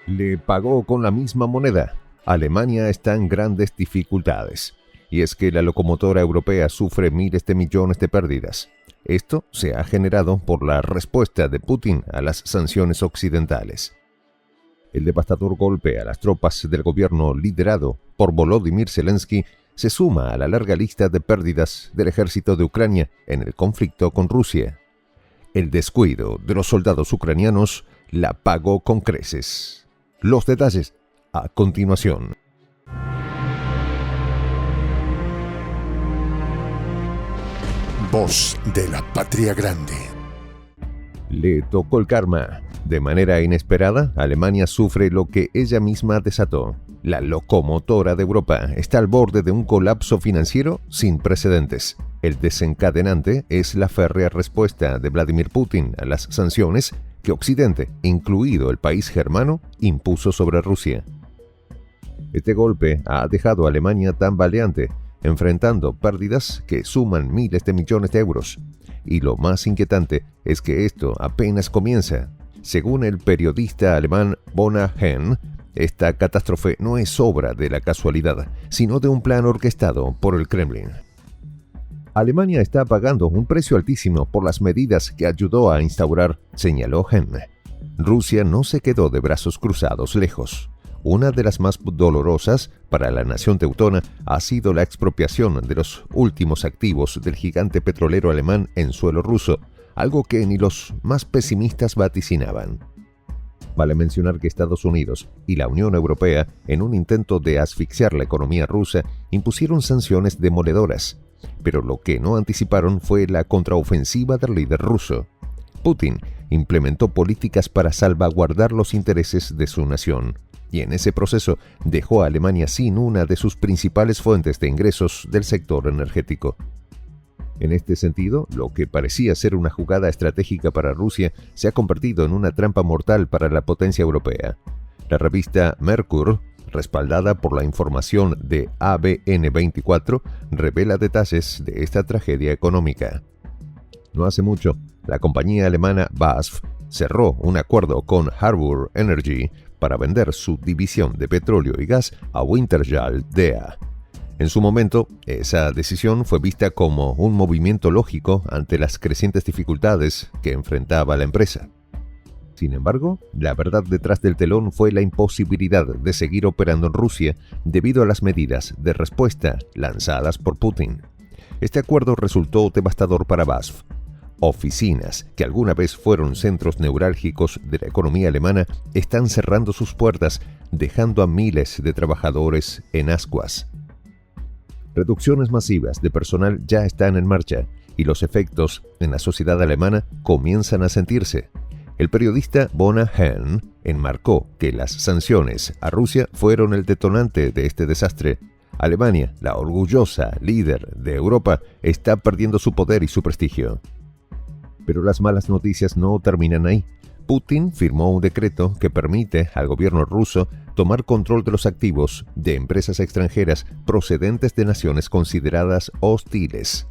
Le pagó con la misma moneda. Alemania está en grandes dificultades. Y es que la locomotora europea sufre miles de millones de pérdidas. Esto se ha generado por la respuesta de Putin a las sanciones occidentales. El devastador golpe a las tropas del gobierno liderado por Volodymyr Zelensky se suma a la larga lista de pérdidas del ejército de Ucrania en el conflicto con Rusia. El descuido de los soldados ucranianos la pagó con creces. Los detalles a continuación. Voz de la Patria Grande. Le tocó el karma. De manera inesperada, Alemania sufre lo que ella misma desató. La locomotora de Europa está al borde de un colapso financiero sin precedentes. El desencadenante es la férrea respuesta de Vladimir Putin a las sanciones que Occidente, incluido el país germano, impuso sobre Rusia. Este golpe ha dejado a Alemania tambaleante, enfrentando pérdidas que suman miles de millones de euros. Y lo más inquietante es que esto apenas comienza. Según el periodista alemán Bona Hen, esta catástrofe no es obra de la casualidad, sino de un plan orquestado por el Kremlin. Alemania está pagando un precio altísimo por las medidas que ayudó a instaurar, señaló Hen. Rusia no se quedó de brazos cruzados lejos. Una de las más dolorosas para la nación teutona ha sido la expropiación de los últimos activos del gigante petrolero alemán en suelo ruso, algo que ni los más pesimistas vaticinaban. Vale mencionar que Estados Unidos y la Unión Europea, en un intento de asfixiar la economía rusa, impusieron sanciones demoledoras. Pero lo que no anticiparon fue la contraofensiva del líder ruso. Putin implementó políticas para salvaguardar los intereses de su nación, y en ese proceso dejó a Alemania sin una de sus principales fuentes de ingresos del sector energético. En este sentido, lo que parecía ser una jugada estratégica para Rusia se ha convertido en una trampa mortal para la potencia europea. La revista Merkur, respaldada por la información de ABN24, revela detalles de esta tragedia económica. No hace mucho, la compañía alemana BASF cerró un acuerdo con Harbour Energy para vender su división de petróleo y gas a Wintershall Dea. En su momento, esa decisión fue vista como un movimiento lógico ante las crecientes dificultades que enfrentaba la empresa. Sin embargo, la verdad detrás del telón fue la imposibilidad de seguir operando en Rusia debido a las medidas de respuesta lanzadas por Putin. Este acuerdo resultó devastador para BASF. Oficinas que alguna vez fueron centros neurálgicos de la economía alemana están cerrando sus puertas, dejando a miles de trabajadores en ascuas. Reducciones masivas de personal ya están en marcha y los efectos en la sociedad alemana comienzan a sentirse. El periodista Bona Hen enmarcó que las sanciones a Rusia fueron el detonante de este desastre. Alemania, la orgullosa líder de Europa, está perdiendo su poder y su prestigio. Pero las malas noticias no terminan ahí. Putin firmó un decreto que permite al gobierno ruso tomar control de los activos de empresas extranjeras procedentes de naciones consideradas hostiles.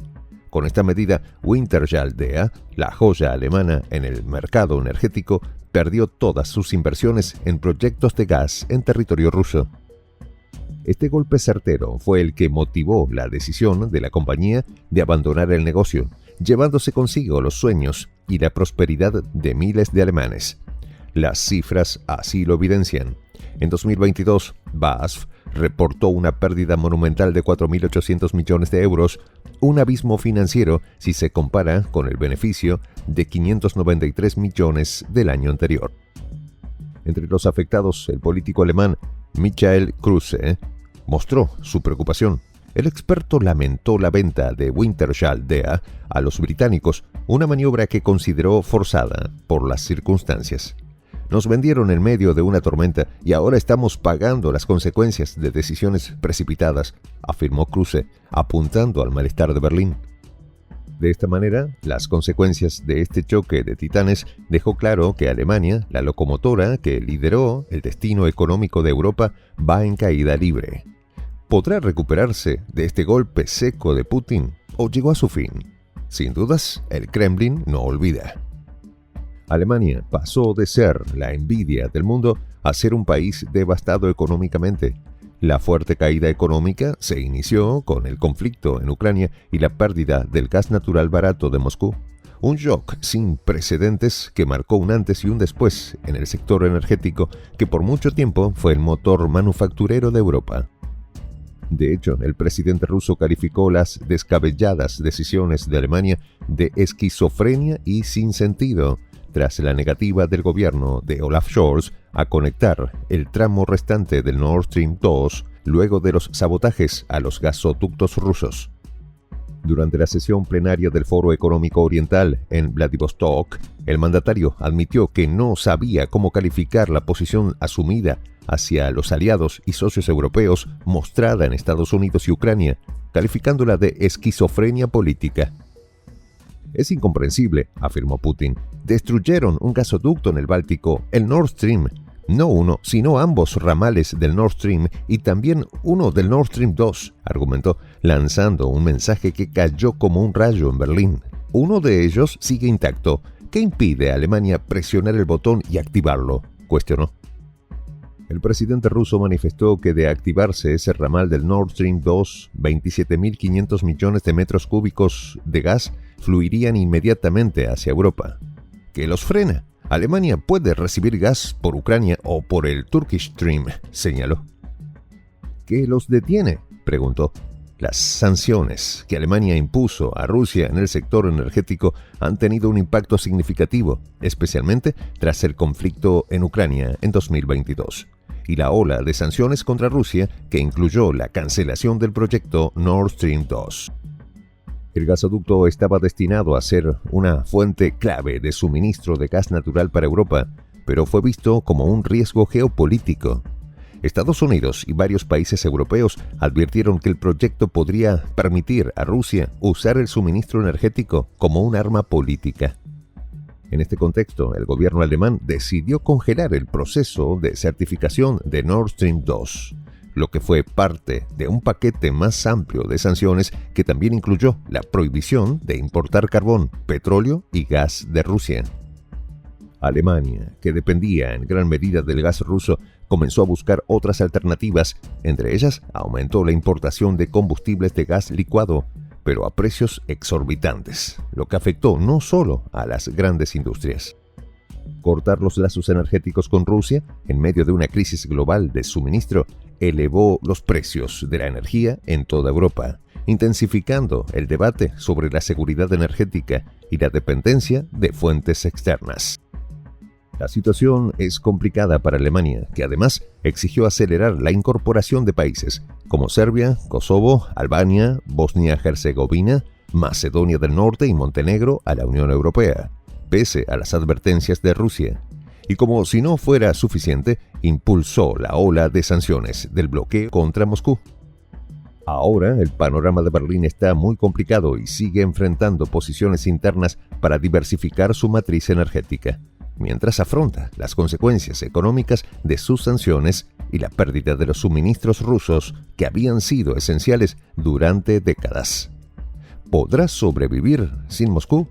Con esta medida, Wintershall Dea, la joya alemana en el mercado energético, perdió todas sus inversiones en proyectos de gas en territorio ruso. Este golpe certero fue el que motivó la decisión de la compañía de abandonar el negocio, llevándose consigo los sueños y la prosperidad de miles de alemanes. Las cifras así lo evidencian. En 2022, BASF reportó una pérdida monumental de 4.800 millones de euros, un abismo financiero si se compara con el beneficio de 593 millones del año anterior. Entre los afectados, el político alemán Michael Kruse mostró su preocupación. El experto lamentó la venta de Wintershall Dea a los británicos, una maniobra que consideró forzada por las circunstancias. Nos vendieron en medio de una tormenta y ahora estamos pagando las consecuencias de decisiones precipitadas, afirmó Kruse, apuntando al malestar de Berlín. De esta manera, las consecuencias de este choque de titanes dejó claro que Alemania, la locomotora que lideró el destino económico de Europa, va en caída libre. ¿Podrá recuperarse de este golpe seco de Putin o llegó a su fin? Sin dudas, el Kremlin no olvida. Alemania pasó de ser la envidia del mundo a ser un país devastado económicamente. La fuerte caída económica se inició con el conflicto en Ucrania y la pérdida del gas natural barato de Moscú. Un shock sin precedentes que marcó un antes y un después en el sector energético que por mucho tiempo fue el motor manufacturero de Europa. De hecho, el presidente ruso calificó las descabelladas decisiones de Alemania de esquizofrenia y sin sentido, tras la negativa del gobierno de Olaf Scholz a conectar el tramo restante del Nord Stream 2 luego de los sabotajes a los gasoductos rusos. Durante la sesión plenaria del Foro Económico Oriental en Vladivostok, el mandatario admitió que no sabía cómo calificar la posición asumida hacia los aliados y socios europeos mostrada en Estados Unidos y Ucrania, calificándola de esquizofrenia política. Es incomprensible, afirmó Putin. Destruyeron un gasoducto en el Báltico, el Nord Stream. No uno, sino ambos ramales del Nord Stream y también uno del Nord Stream 2, argumentó, lanzando un mensaje que cayó como un rayo en Berlín. Uno de ellos sigue intacto. ¿Qué impide a Alemania presionar el botón y activarlo?, cuestionó. El presidente ruso manifestó que de activarse ese ramal del Nord Stream 2, 27.500 millones de metros cúbicos de gas fluirían inmediatamente hacia Europa. ¿Qué los frena? Alemania puede recibir gas por Ucrania o por el Turkish Stream, señaló. ¿Qué los detiene?, preguntó. Las sanciones que Alemania impuso a Rusia en el sector energético han tenido un impacto significativo, especialmente tras el conflicto en Ucrania en 2022, y la ola de sanciones contra Rusia que incluyó la cancelación del proyecto Nord Stream 2. El gasoducto estaba destinado a ser una fuente clave de suministro de gas natural para Europa, pero fue visto como un riesgo geopolítico. Estados Unidos y varios países europeos advirtieron que el proyecto podría permitir a Rusia usar el suministro energético como un arma política. En este contexto, el gobierno alemán decidió congelar el proceso de certificación de Nord Stream 2, lo que fue parte de un paquete más amplio de sanciones que también incluyó la prohibición de importar carbón, petróleo y gas de Rusia. Alemania, que dependía en gran medida del gas ruso, comenzó a buscar otras alternativas. Entre ellas, aumentó la importación de combustibles de gas licuado, pero a precios exorbitantes, lo que afectó no solo a las grandes industrias. Cortar los lazos energéticos con Rusia, en medio de una crisis global de suministro, elevó los precios de la energía en toda Europa, intensificando el debate sobre la seguridad energética y la dependencia de fuentes externas. La situación es complicada para Alemania, que además exigió acelerar la incorporación de países como Serbia, Kosovo, Albania, Bosnia-Herzegovina, Macedonia del Norte y Montenegro a la Unión Europea, pese a las advertencias de Rusia. Y como si no fuera suficiente, impulsó la ola de sanciones del bloqueo contra Moscú. Ahora el panorama de Berlín está muy complicado y sigue enfrentando posiciones internas para diversificar su matriz energética, mientras afronta las consecuencias económicas de sus sanciones y la pérdida de los suministros rusos que habían sido esenciales durante décadas. ¿Podrá sobrevivir sin Moscú?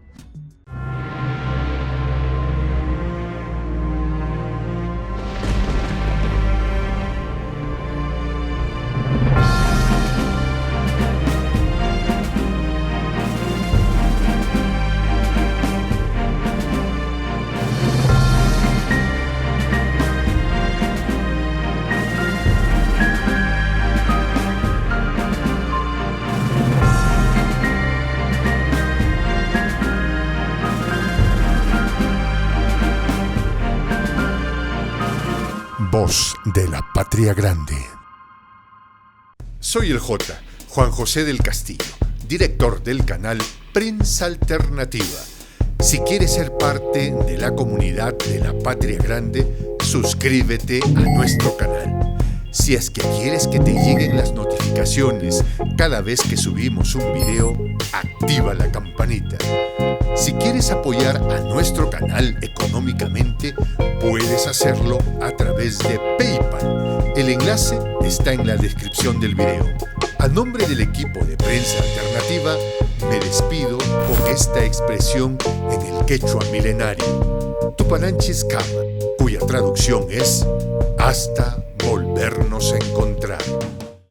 Voz de la Patria Grande. Soy el J, Juan José del Castillo, director del canal Prensa Alternativa. Si quieres ser parte de la comunidad de la Patria Grande, suscríbete a nuestro canal. Si es que quieres que te lleguen las notificaciones cada vez que subimos un video, activa la campanita. Si quieres apoyar a nuestro canal económicamente, puedes hacerlo a través de PayPal. El enlace está en la descripción del video. A nombre del equipo de Prensa Alternativa, me despido con esta expresión en el quechua milenario, Tupananchis Kama, cuya traducción es: Hasta volvernos a encontrar.